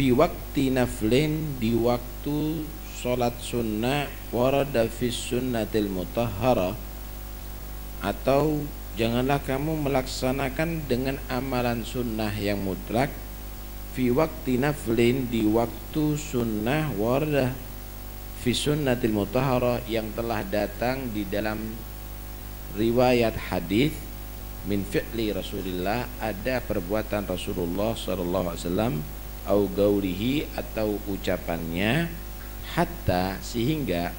fi waqti naflin, di waktu sholat sunnah, warada fi sunnatil mutahhara, atau janganlah kamu melaksanakan dengan amalan sunnah yang mutlak fi waqti naflin, di waktu sunnah, warada fi sunnatil mutahhara, yang telah datang di dalam riwayat hadis min fi'li Rasulillah, ada perbuatan Rasulullah sallallahu alaihi wasallam, au gaulihi, atau ucapannya, hatta, sehingga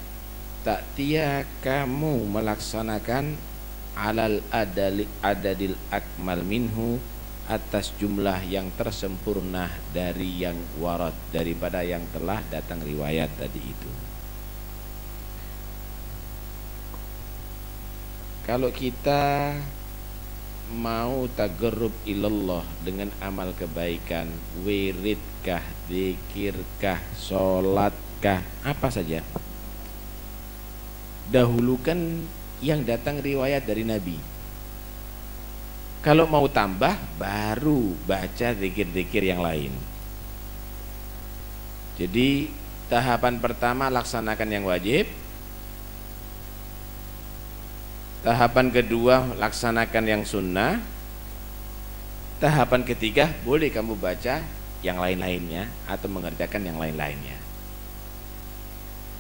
ta'tiya, kamu melaksanakan alal adadil akmal minhu, atas jumlah yang tersempurna dari yang warad, daripada yang telah datang riwayat tadi itu. Kalau kita mau tagarrub ilallah dengan amal kebaikan, wiridkah, zikirkah, sholatkah, apa saja, dahulukan yang datang riwayat dari Nabi. Kalau mau tambah, baru baca zikir-zikir yang lain. Jadi tahapan pertama laksanakan yang wajib, tahapan kedua laksanakan yang sunnah, tahapan ketiga boleh kamu baca yang lain-lainnya atau mengerjakan yang lain-lainnya.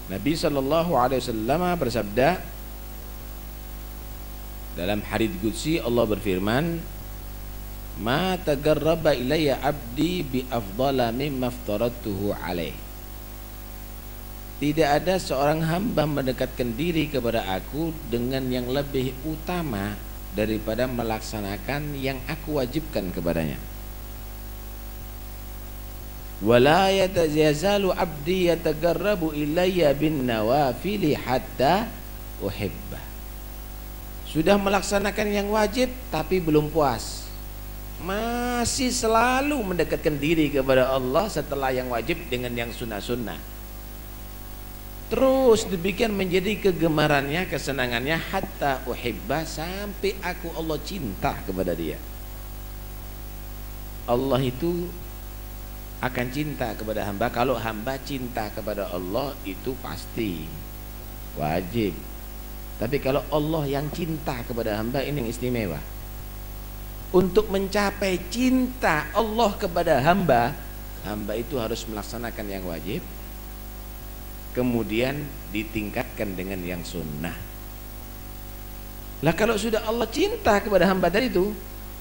Nabi sallallahu alaihi wasallam bersabda dalam hadits qudsi, Allah berfirman, ma tagarraba ilayya abdi bi afdala mimma aftaradtuhu alaih. Tidak ada seorang hamba mendekatkan diri kepada aku dengan yang lebih utama daripada melaksanakan yang aku wajibkan kepadanya. Wala yazalu abdi yatagarrabu ilayya bin nawafili hatta uhibbah. Sudah melaksanakan yang wajib tapi belum puas, masih selalu mendekatkan diri kepada Allah setelah yang wajib dengan yang sunnah-sunnah. Terus demikian menjadi kegemarannya, kesenangannya, hatta uhibbah, sampai aku Allah cinta kepada dia. Allah itu akan cinta kepada hamba. Kalau hamba cinta kepada Allah itu pasti wajib. Tapi kalau Allah yang cinta kepada hamba, ini yang istimewa. Untuk mencapai cinta Allah kepada hamba, hamba itu harus melaksanakan yang wajib, kemudian ditingkatkan dengan yang sunnah. Lah kalau sudah Allah cinta kepada hamba tadi itu,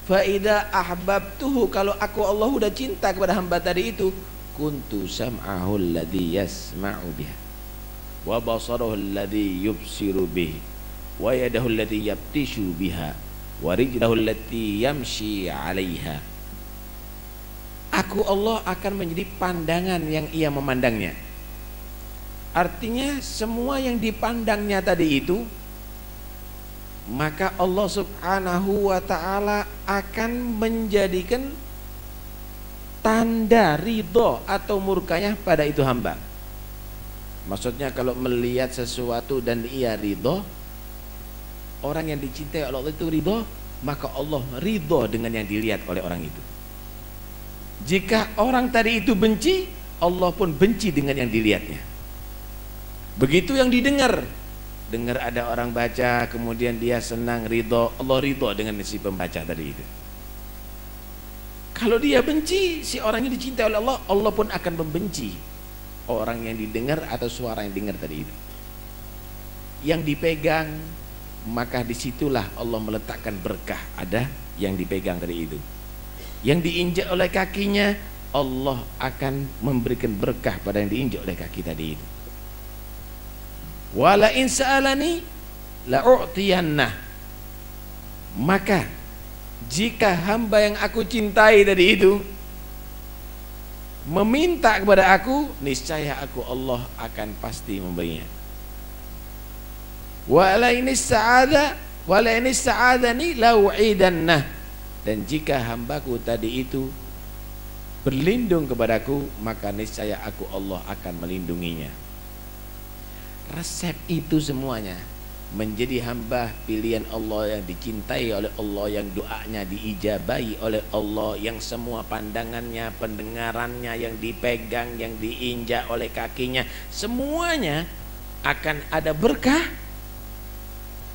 fa idza ahbabtuhu, kalau aku Allah udah cinta kepada hamba tadi itu, kuntu sam'ahu alladhi yasma'u biha, wa basarahu alladhi yubsiru bihi, wa yadahu allati yabtishu biha, wa rijlahu allati yamshi 'alaiha. Aku Allah akan menjadi pandangan yang ia memandangnya. Artinya semua yang dipandangnya tadi itu, maka Allah subhanahu wa ta'ala akan menjadikan tanda ridho atau murkanya pada itu hamba. Maksudnya kalau melihat sesuatu dan ia ridho, orang yang dicintai oleh Allah itu ridho, maka Allah ridho dengan yang dilihat oleh orang itu. Jika orang tadi itu benci, Allah pun benci dengan yang dilihatnya. Begitu yang didengar, dengar ada orang baca, kemudian dia senang, ridho, Allah ridho dengan si pembaca tadi itu. Kalau dia benci, si orang yang dicintai oleh Allah, Allah pun akan membenci orang yang didengar atau suara yang dengar tadi itu. Yang dipegang, maka disitulah Allah meletakkan berkah, ada yang dipegang tadi itu. Yang diinjak oleh kakinya, Allah akan memberikan berkah pada yang diinjak oleh kaki tadi itu. Wala in sa'alani la'u'tiyannah, maka jika hamba yang aku cintai tadi itu meminta kepada aku, niscaya aku Allah akan pasti memberinya. Wala in sa'adani la'u'idannah, dan jika hambaku tadi itu berlindung kepadaku, maka niscaya aku Allah akan melindunginya. Resep itu semuanya menjadi hamba pilihan Allah yang dicintai oleh Allah, yang doanya diijabahi oleh Allah, yang semua pandangannya, pendengarannya yang dipegang, yang diinjak oleh kakinya, semuanya akan ada berkah.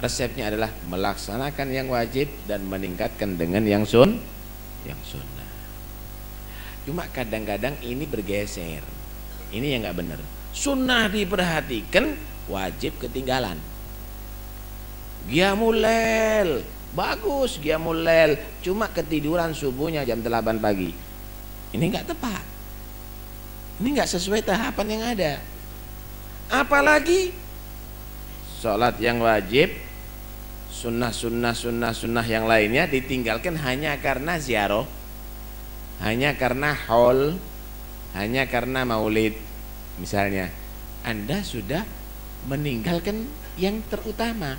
Resepnya adalah melaksanakan yang wajib dan meningkatkan dengan yang sunnah. Cuma kadang-kadang ini bergeser, ini yang nggak benar. Sunnah diperhatikan, wajib ketinggalan. Qiyamul lail bagus, qiyamul lail, cuma ketiduran subuhnya jam 8 pagi. Ini nggak tepat, ini nggak sesuai tahapan yang ada. Apalagi sholat yang wajib, sunnah yang lainnya ditinggalkan hanya karena ziarah, hanya karena haul, hanya karena maulid. Misalnya Anda sudah meninggalkan yang terutama.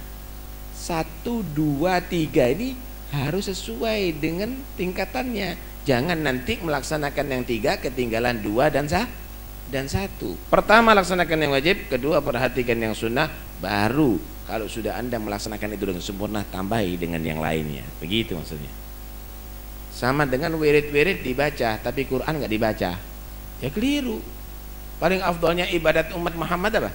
1, 2, 3 ini harus sesuai dengan tingkatannya. Jangan nanti melaksanakan yang 3 ketinggalan 2 dan 1. Pertama laksanakan yang wajib, kedua perhatikan yang sunnah, baru kalau sudah Anda melaksanakan itu dengan sempurna, tambahi dengan yang lainnya. Begitu maksudnya. Sama dengan wirid-wirid dibaca tapi Quran nggak dibaca, ya keliru. Paling afdalnya ibadat umat Muhammad apa?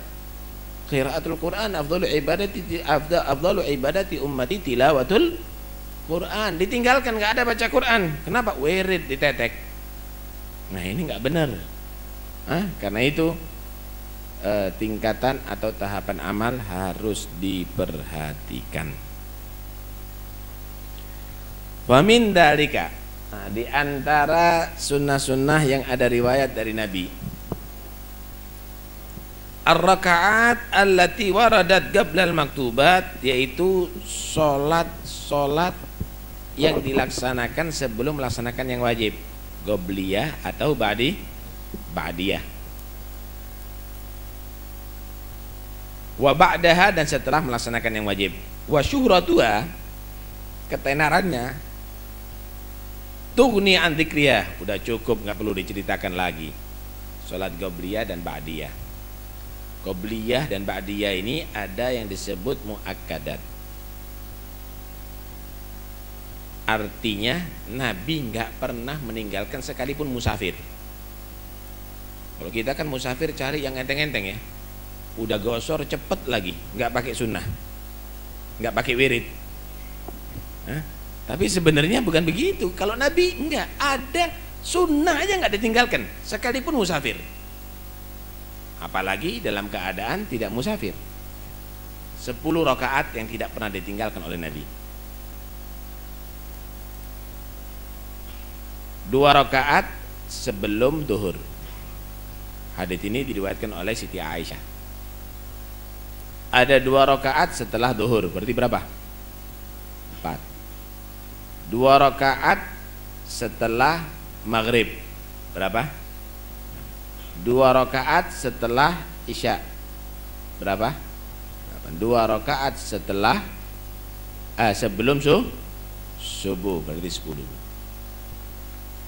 Qiraatul Quran. Afdalu ibadati ummati tilawatul Quran. Ditinggalkan, nggak ada baca Quran. Kenapa? Wirid ditetek. Nah ini nggak benar. Karena itu tingkatan atau tahapan amal harus diperhatikan. Wa min dalika, di antara sunnah-sunnah yang ada riwayat dari Nabi, ar-rakaat allati waradat qabla al-maktubat, yaitu solat yang dilaksanakan sebelum melaksanakan yang wajib, qobliyah atau ba'diyah. Wa ba'daha, dan setelah melaksanakan yang wajib. Wa syuhratuha, ketenarannya, tughni an dzikriyah, udah cukup, nggak perlu diceritakan lagi. Salat qobliyah dan ba'diyah. Qobliyah dan ba'diyah ini ada yang disebut muakkadat. Artinya Nabi nggak pernah meninggalkan sekalipun musafir. Kalau kita kan musafir cari yang enteng-enteng ya, udah gosor cepet lagi, nggak pakai sunnah, nggak pakai wirid. Tapi sebenarnya bukan begitu. Kalau Nabi nggak ada, sunnah aja nggak ditinggalkan sekalipun musafir, apalagi dalam keadaan tidak musafir. 10 rakaat yang tidak pernah ditinggalkan oleh Nabi. 2 rakaat sebelum duhur. Hadits ini diriwayatkan oleh Siti Aisyah. Ada 2 rakaat setelah duhur, berarti berapa? 4. 2 rakaat setelah maghrib, berapa? 2 rakaat setelah isya, berapa? 2 rakaat setelah sebelum subuh, berarti 10.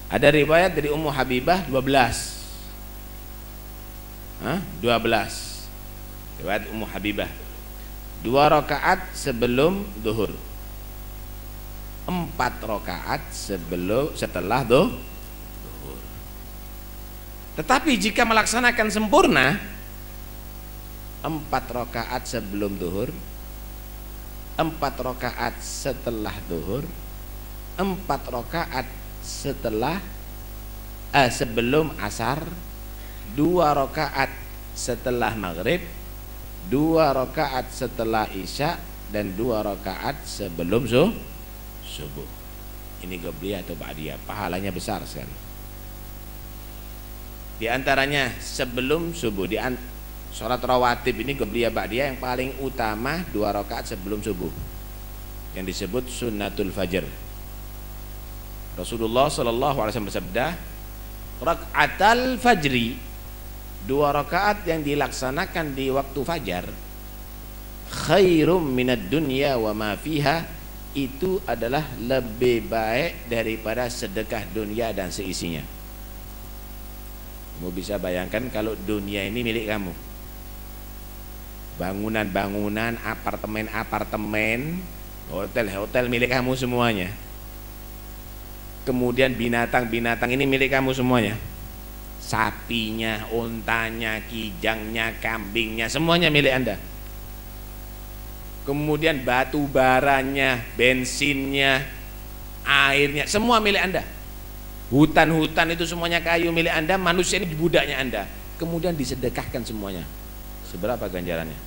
Ada riwayat dari Ummu Habibah 12. 12. Riwayat Ummu Habibah, 2 rakaat sebelum duhur, 4 rakaat setelah duhur. Tetapi jika melaksanakan sempurna, 4 rakaat sebelum duhur, 4 rakaat setelah duhur, 4 rakaat setelah sebelum asar, 2 rakaat setelah maghrib, 2 rakaat setelah isya, dan 2 rakaat sebelum subuh. Ini qobliyah atau ba'diyah, pahalanya besar sekali. Di antaranya sebelum subuh, sholat rawatib ini qobliyah ba'diyah yang paling utama 2 rakaat sebelum subuh, yang disebut sunnatul fajr. Rasulullah SAW bersabda, rakaatal fajri, 2 rakaat yang dilaksanakan di waktu fajar, khairum minad dunya wa ma fiha, itu adalah lebih baik daripada sedekah dunia dan seisinya. Kamu bisa bayangkan kalau dunia ini milik kamu, bangunan-bangunan, apartemen-apartemen, hotel-hotel milik kamu semuanya. Kemudian binatang-binatang ini milik kamu semuanya. Sapinya, untanya, kijangnya, kambingnya, semuanya milik Anda. Kemudian batu baranya, bensinnya, airnya, semua milik Anda. Hutan-hutan itu semuanya kayu milik Anda, manusia ini budaknya Anda. Kemudian disedekahkan semuanya. Seberapa ganjarannya?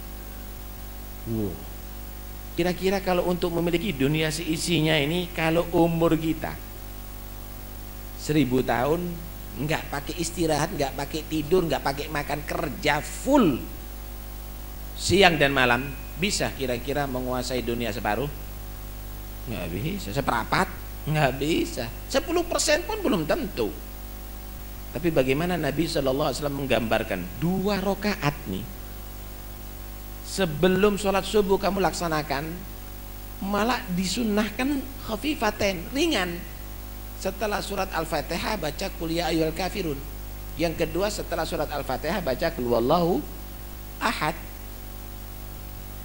Kira-kira kalau untuk memiliki dunia seisinya ini, kalau umur kita 1000 tahun, nggak pakai istirahat, nggak pakai tidur, nggak pakai makan, kerja full siang dan malam, bisa kira-kira menguasai dunia separuh? Nggak bisa. Seperempat? Nggak bisa. 10% pun belum tentu. Tapi bagaimana Nabi SAW menggambarkan 2 rakaat nih, sebelum sholat subuh kamu laksanakan, malah disunnahkan khafifaten, ringan. Setelah surat Al-Fatihah baca Qul ya ayyuhal kafirun. Yang kedua setelah surat Al-Fatihah baca Qul huwallahu ahad.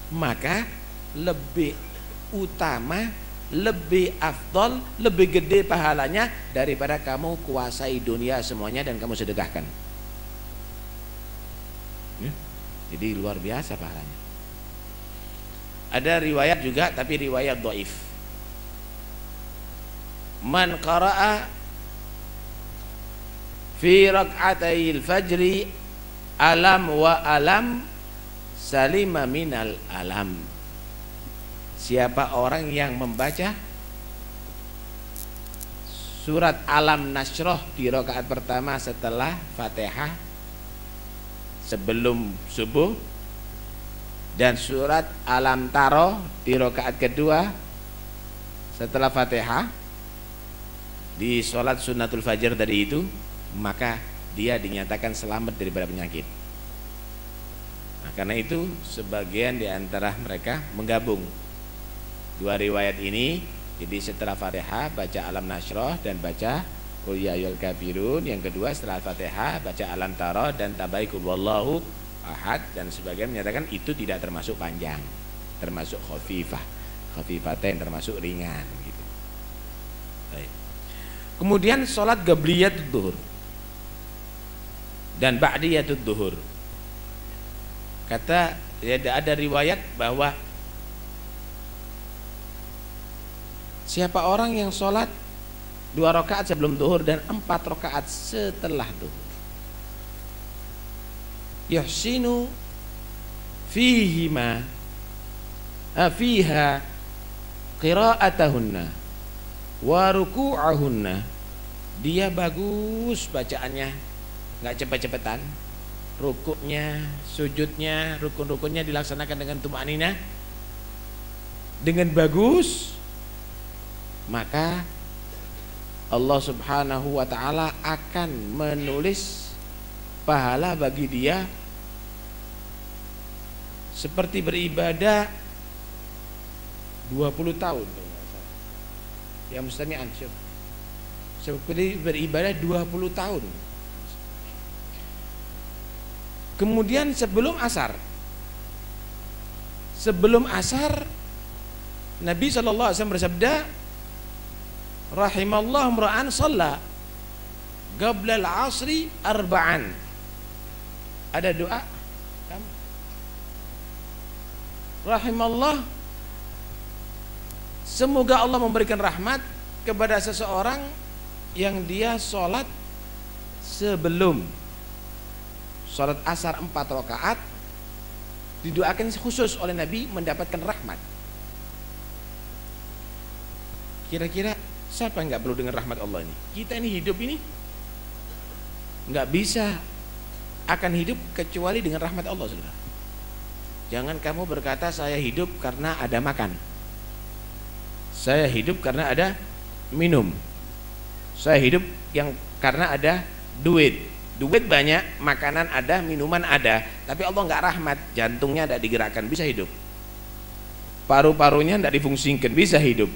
Maka lebih utama, lebih afdol, lebih gede pahalanya daripada kamu kuasai dunia semuanya dan kamu sedekahkan. Jadi luar biasa pahalanya. Ada riwayat juga, tapi riwayat dhaif. Man qara'a fi rak'atayil fajri alam wa alam salima minal alam. Siapa orang yang membaca surat Alam Nasroh di rakaat pertama setelah Fatihah sebelum subuh, dan surat Alam Taro di rakaat kedua setelah Fatihah di sholat sunnatul fajar tadi itu, maka dia dinyatakan selamat daripada penyakit. Nah, karena itu sebagian di antara mereka menggabung 2 riwayat ini. Jadi setelah Fatihah baca Alam Nasroh dan baca Qul ya ayyuhal kafirun. Yang kedua setelah Fatihah baca Alam Taro dan Tabaik Wallahu ahad. Dan sebagian menyatakan itu tidak termasuk panjang, termasuk khafifah, khafifatain, termasuk ringan gitu. Baik. Kemudian sholat Qabliyatud Duhur dan Ba'diyatud Duhur. Kata ada riwayat bahwa siapa orang yang sholat 2 rakaat sebelum duhur dan 4 rakaat setelah duhur, yuhsinu fiha qira'atahunna wa ruku'ahunna, dia bagus bacaannya, nggak cepet-cepetan, rukuknya, sujudnya, rukun-rukunnya dilaksanakan dengan tumanina dengan bagus, maka Allah Subhanahu wa ta'ala akan menulis pahala bagi dia seperti beribadah 20 tahun. Ya mustami'an, seperti beribadah 20 tahun. Kemudian sebelum asar Nabi SAW bersabda, rahimallahu imra'an shalla qabla al-'asri arba'an. Ada doa rahimallah, semoga Allah memberikan rahmat kepada seseorang yang dia sholat sebelum sholat asar 4 rakaat, didoakan khusus oleh Nabi mendapatkan rahmat. Kira-kira siapa yang nggak perlu dengan rahmat Allah ini? Kita ini hidup ini nggak bisa akan hidup kecuali dengan rahmat Allah, saudara. Jangan kamu berkata saya hidup karena ada makan, saya hidup karena ada minum, saya hidup yang karena ada duit. Duit banyak, makanan ada, minuman ada, tapi Allah nggak rahmat. Jantungnya tidak digerakkan, bisa hidup. Paru-parunya tidak difungsikan, bisa hidup.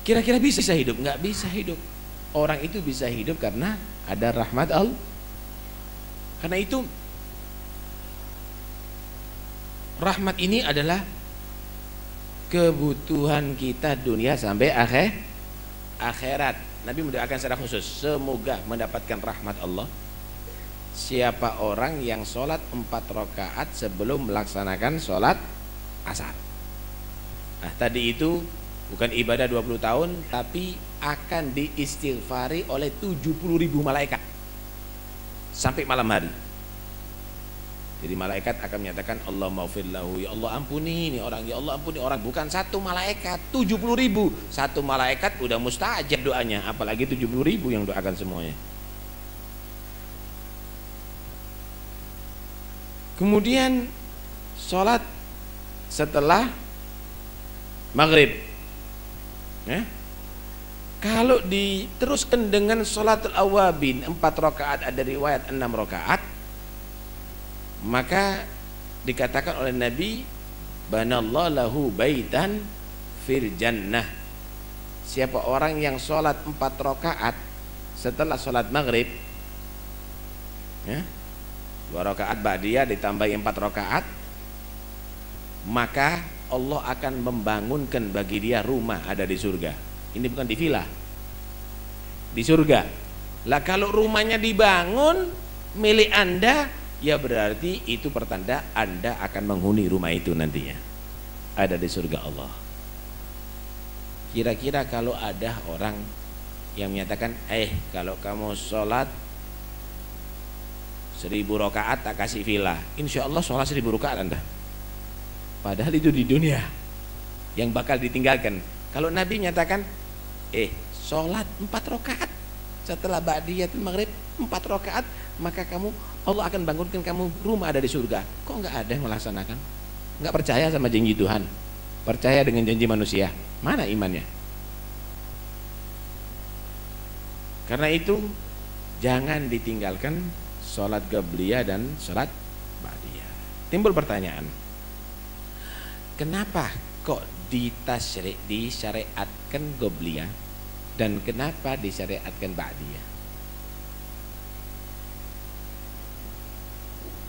Kira-kira bisa hidup? Nggak bisa hidup. Orang itu bisa hidup karena ada rahmat Allah. Karena itu Rahmat ini adalah kebutuhan kita dunia sampai akhirat. Nabi mendoakan secara khusus, semoga mendapatkan rahmat Allah siapa orang yang sholat 4 rakaat sebelum melaksanakan sholat asar. Nah tadi itu bukan ibadah 20 tahun, tapi akan diistighfari oleh 70.000 malaikat sampai malam hari. Jadi malaikat akan menyatakan Allah maghfir lahu, ya Allah ampuni ini orang, ya Allah ampuni orang. Bukan satu malaikat, 70.000. Satu malaikat udah mustajab doanya, apalagi 70.000 yang doakan semuanya. Kemudian sholat setelah maghrib, ya. Kalau diteruskan dengan sholatul awabin 4 rakaat, ada riwayat 6 rakaat, maka dikatakan oleh Nabi, banallahu lahu baitan fil jannah. Siapa orang yang sholat 4 rakaat setelah sholat maghrib, ya, 2 rakaat ba'diyah ditambahi 4 rakaat, maka Allah akan membangunkan bagi dia rumah ada di surga. Ini bukan di villa, di surga. Lah kalau rumahnya dibangun milik Anda, ya berarti itu pertanda Anda akan menghuni rumah itu nantinya, ada di surga Allah. Kira-kira kalau ada orang yang menyatakan, kalau kamu sholat 1000 rakaat tak kasih villa, insya Allah sholat 1000 rakaat Anda. Padahal itu di dunia yang bakal ditinggalkan. Kalau Nabi menyatakan sholat 4 rakaat setelah ba'diyatul maghrib 4 rakaat, maka Allah akan bangunkan kamu rumah ada di surga. Kok nggak ada yang melaksanakan? Nggak percaya sama janji Tuhan, percaya dengan janji manusia. Mana imannya? Karena itu jangan ditinggalkan sholat qabliyah dan sholat ba'diyah. Timbul pertanyaan, kenapa kok disyariatkan qabliyah dan kenapa disyariatkan ba'diyah?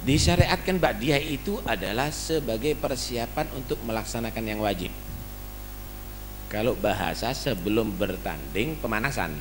Disyariatkan ba'diyah itu adalah sebagai persiapan untuk melaksanakan yang wajib. Kalau bahasa sebelum bertanding, pemanasan.